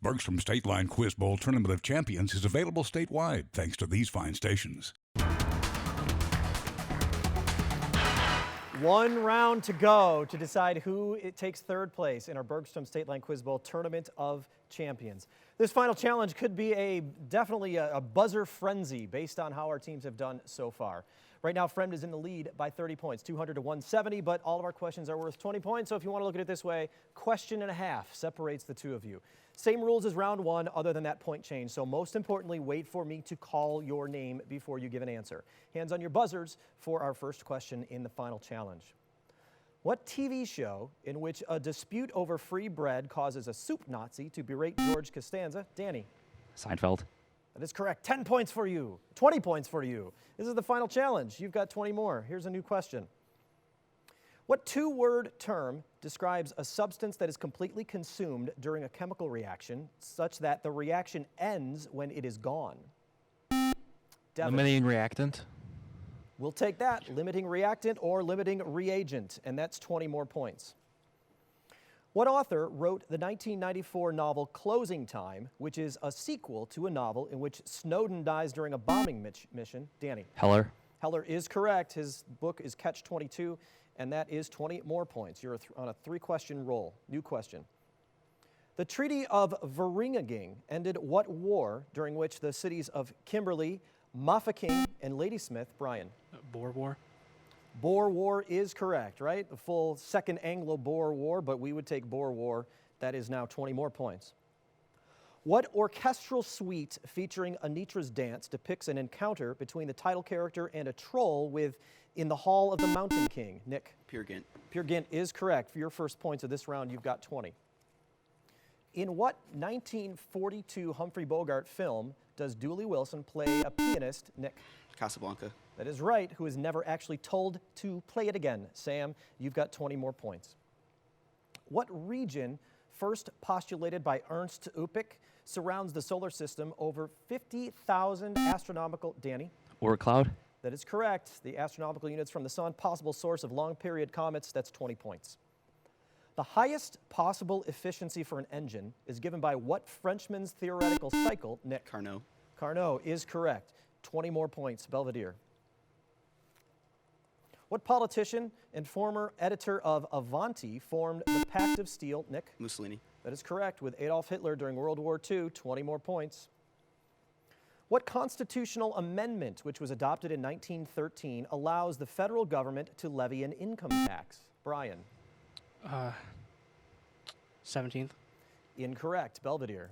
Bergstrom State Line Quiz Bowl Tournament of Champions is available statewide thanks to these fine stations. One round to go to decide who takes third place in our Bergstrom State Line Quiz Bowl Tournament of Champions. This final challenge could be definitely a buzzer frenzy based on how our teams have done so far. Right now, Fremd is in the lead by 30 points, 200 to 170, but all of our questions are worth 20 points. So if you want to look at it this way, question and a half separates the two of you. Same rules as round one, other than that point change. So most importantly, wait for me to call your name before you give an answer. Hands on your buzzers for our first question in the final challenge. What TV show in which a dispute over free bread causes a soup Nazi to berate George Costanza? Danny. Seinfeld. That is correct. 10 points for you. 20 points for you. This is the final challenge. You've got 20 more. Here's a new question. What two-word term describes a substance that is completely consumed during a chemical reaction such that the reaction ends when it is gone? Devin. Limiting reactant. We'll take that. Limiting reactant or limiting reagent, and that's 20 more points. What author wrote the 1994 novel Closing Time, which is a sequel to a novel in which Snowden dies during a bombing mission? Danny. Heller. Heller is correct. His book is Catch-22, and that is 20 more points. You're on a three-question roll. New question. The Treaty of Vereniging ended what war during which the cities of Kimberley, Mafeking, and Ladysmith? Brian. Boer War. Boer War is correct, right? The full Second Anglo-Boer War, but we would take Boer War. That is now 20 more points. What orchestral suite featuring Anitra's dance depicts an encounter between the title character and a troll with In the Hall of the Mountain King? Nick? Peer Gynt. Peer Gynt is correct. For your first points of this round, you've got 20. In what 1942 Humphrey Bogart film does Dooley Wilson play a pianist? Nick? Casablanca. That is right, who is never actually told to play it again. Sam, you've got 20 more points. What region, first postulated by Ernst Üppig, surrounds the solar system over 50,000 astronomical... Danny? Oort cloud. That is correct. The astronomical units from the sun, possible source of long-period comets, that's 20 points. The highest possible efficiency for an engine is given by what Frenchman's theoretical cycle? Nick? Carnot. Carnot is correct. 20 more points. Belvedere. What politician and former editor of Avanti formed the Pact of Steel? Nick? Mussolini. That is correct, with Adolf Hitler during World War II. 20 more points. What constitutional amendment, which was adopted in 1913, allows the federal government to levy an income tax? Brian? 17th. Incorrect. Belvedere.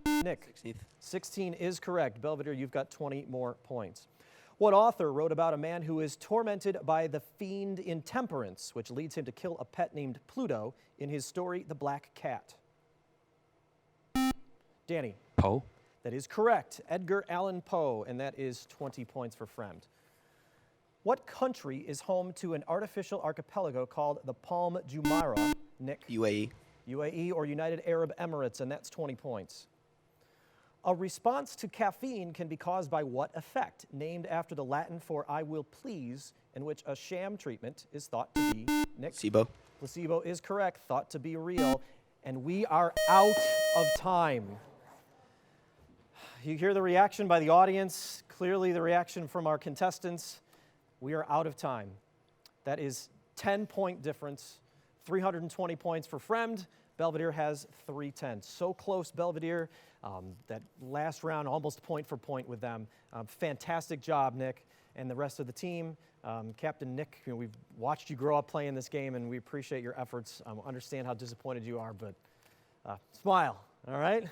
Nick? 16th. 16 is correct. Belvedere, you've got 20 more points. What author wrote about a man who is tormented by the fiend intemperance, which leads him to kill a pet named Pluto in his story, The Black Cat? Danny? Poe. That is correct. Edgar Allan Poe, and that is 20 points for Fremd. What country is home to an artificial archipelago called the Palm Jumeirah? Nick? UAE. UAE or United Arab Emirates, and that's 20 points. A response to caffeine can be caused by what effect, named after the Latin for I will please, in which a sham treatment is thought to be? Nick? Placebo. Placebo is correct, thought to be real, and we are out of time. You hear the reaction by the audience, clearly the reaction from our contestants. We are out of time. That is 10-point difference, 320 points for Fremd. Belvedere has 310. So close, Belvedere. That last round, almost point for point with them. Fantastic job, Nick, and the rest of the team. Captain Nick, we've watched you grow up playing this game, and we appreciate your efforts. Understand how disappointed you are, but smile, all right?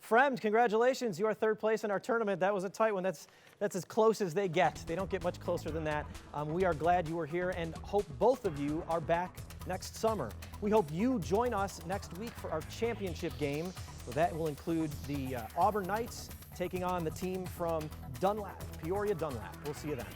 Fremd, congratulations. You are third place in our tournament. That was a tight one. That's as close as they get. They don't get much closer than that. We are glad you were here and hope both of you are back next summer. We hope you join us next week for our championship game. So that will include the Auburn Knights taking on the team from Dunlap, Peoria Dunlap. We'll see you then.